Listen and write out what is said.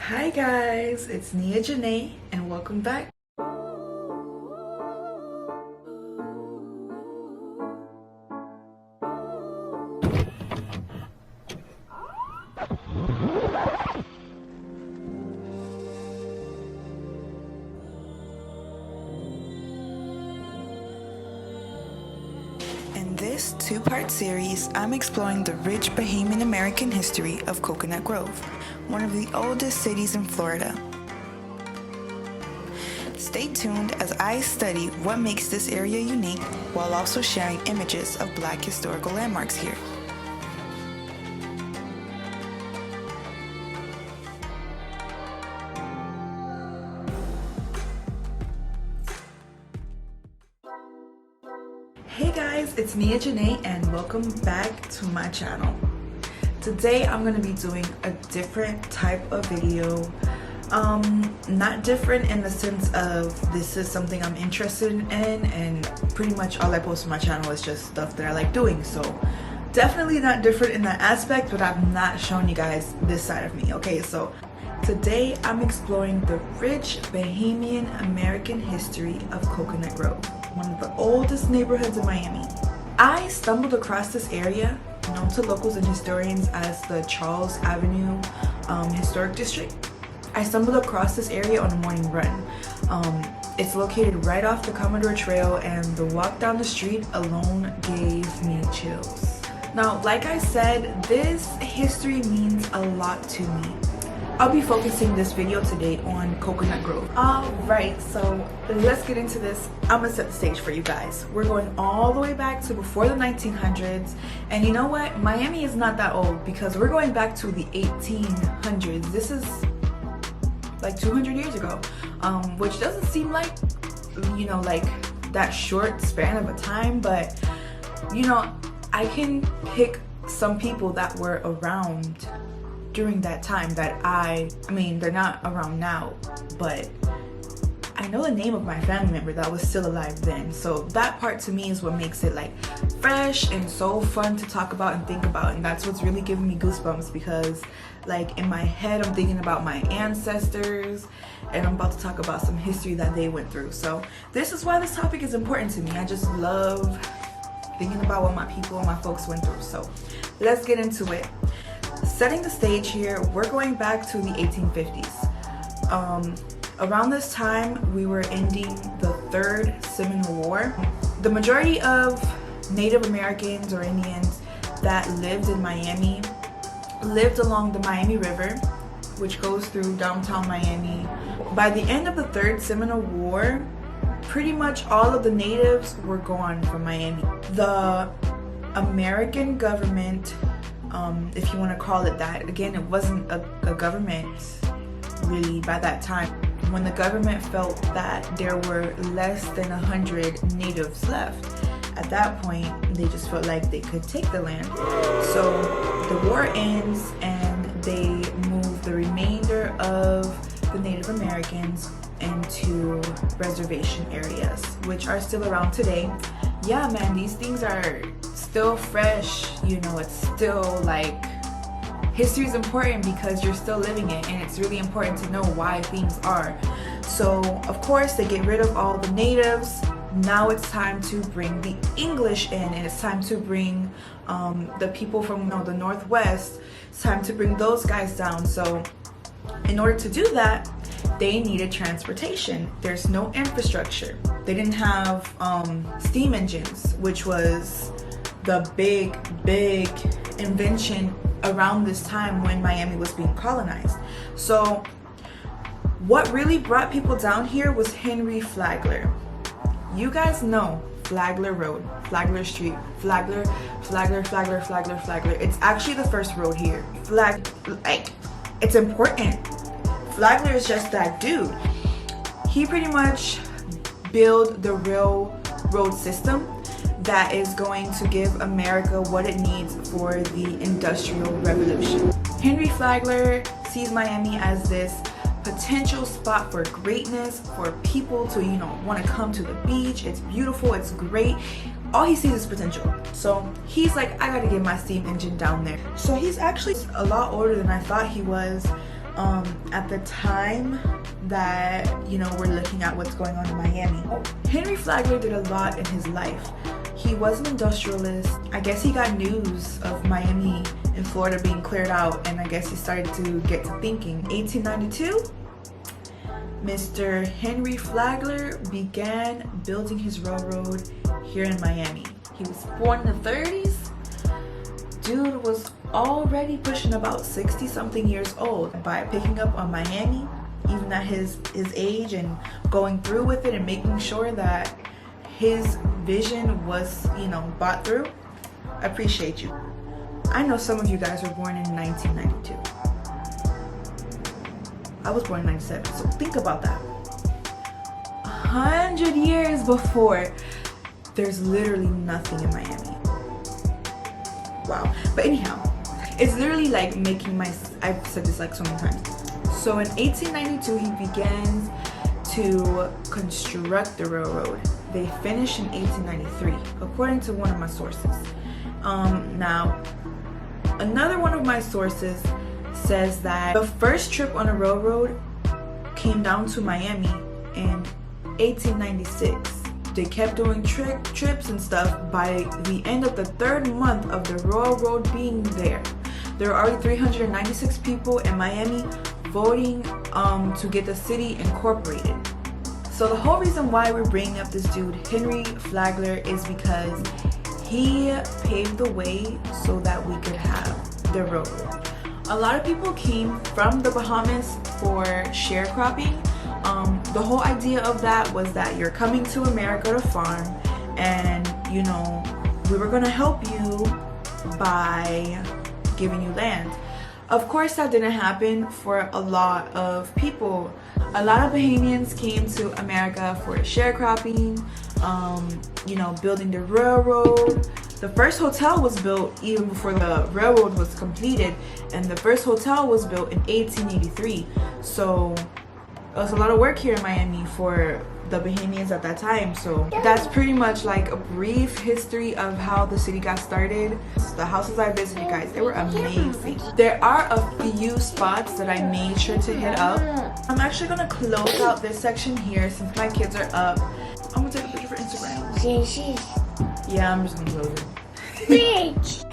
Hi guys, it's Nia Janae and welcome back. In this two-part series, I'm exploring the rich Bahamian American history of Coconut Grove, one of the oldest cities in Florida. Stay tuned as I study what makes this area unique while also sharing images of Black historical landmarks here. Hey guys, it's Nia Janae and welcome back to my channel. Today I'm going to be doing a different type of video. Not different in the sense of this is something I'm interested in and pretty much all I post on my channel is just stuff that I like doing. So definitely not different in that aspect, but I've not shown you guys this side of me. Okay, so today I'm exploring the rich Bahamian American history of Coconut Grove, one of the oldest neighborhoods in Miami. I stumbled across this area, known to locals and historians as the Charles Avenue Historic District. I stumbled across this area on a morning run. It's located right off the Commodore Trail, and the walk down the street alone gave me chills. Now, like I said, this history means a lot to me. I'll be focusing this video today on Coconut Grove. Alright, so let's get into this. I'm gonna set the stage for you guys. We're going all the way back to before the 1900s. And you know what? Miami is not that old because we're going back to the 1800s. This is like 200 years ago, which doesn't seem like, you know, like that short span of a time. But, you know, I can pick some people that were around during that time that I mean, they're not around now, but I know the name of my family member that was still alive then. So that part to me is what makes it like fresh and so fun to talk about and think about. And that's what's really giving me goosebumps, because like in my head I'm thinking about my ancestors and I'm about to talk about some history that they went through. So this is why this topic is important to me. I just love thinking about what my people and my folks went through. So let's get into it. Setting the stage here, we're going back to the 1850s. Around this time, we were ending the Third Seminole War. The majority of Native Americans or Indians that lived in Miami lived along the Miami River, which goes through downtown Miami. By the end of the Third Seminole War, pretty much all of the natives were gone from Miami. The American government, if you want to call it that, again, it wasn't a government really by that time. When the government felt that there were less than 100 natives left, at that point they just felt like they could take the land. So the war ends and they move the remainder of the Native Americans into reservation areas, which are still around today. Yeah, man, these things are still fresh, you know. It's still like, history is important because you're still living it, and it's really important to know why things are. So of course they get rid of all the natives. Now it's time to bring the English in, and it's time to bring the people from the Northwest. It's time to bring those guys down. So in order to do that, they needed transportation. There's no infrastructure. They didn't have steam engines, which was the big invention around this time when Miami was being colonized. So what really brought people down here was Henry Flagler. You guys know Flagler Road, Flagler Street, Flagler. It's actually the first road here. It's important. Flagler is just that dude. He pretty much built the railroad system that is going to give America what it needs for the Industrial Revolution. Henry Flagler sees Miami as this potential spot for greatness, for people to, you know, want to come to the beach. It's beautiful, it's great. All he sees is potential. So he's like, I gotta get my steam engine down there. So he's actually a lot older than I thought he was. at the time that, you know, we're looking at what's going on in Miami. Henry Flagler did a lot in his life. He was an industrialist. I guess he got news of Miami and Florida being cleared out, and I guess he started to get to thinking. 1892, Mr. Henry Flagler began building his railroad here in Miami. He was born in the 30s. Dude was already pushing about 60 something years old by picking up on Miami, even at his age, and going through with it and making sure that his vision was, you know, bought through. I appreciate you. I know some of you guys were born in 1992. I was born in 97, so think about that. 100 years before, there's literally nothing in Miami. Wow. But anyhow, it's literally like making my, I've said this like so many times. So in 1892, he begins to construct the railroad. They finished in 1893, according to one of my sources. Now, another one of my sources says that the first trip on a railroad came down to Miami in 1896. They kept doing trips and stuff. By the end of the 3rd month of the railroad being there were already 396 people in Miami voting to get the city incorporated. So the whole reason why we're bringing up this dude, Henry Flagler, is because he paved the way so that we could have the railroad. A lot of people came from the Bahamians for sharecropping. The whole idea of that was that you're coming to America to farm, and, you know, we were going to help you by giving you land. Of course, that didn't happen for a lot of people. A lot of Bahamians came to America for sharecropping, you know, building the railroad. The first hotel was built even before the railroad was completed, and the first hotel was built in 1883. So there was a lot of work here in Miami for the Bahamians at that time. So that's pretty much like a brief history of how the city got started. The houses I visited, guys, they were amazing. There are a few spots that I made sure to hit up. I'm actually gonna close out this section here since my kids are up. I'm gonna take a picture for Instagram. Yeah, I'm just gonna close it.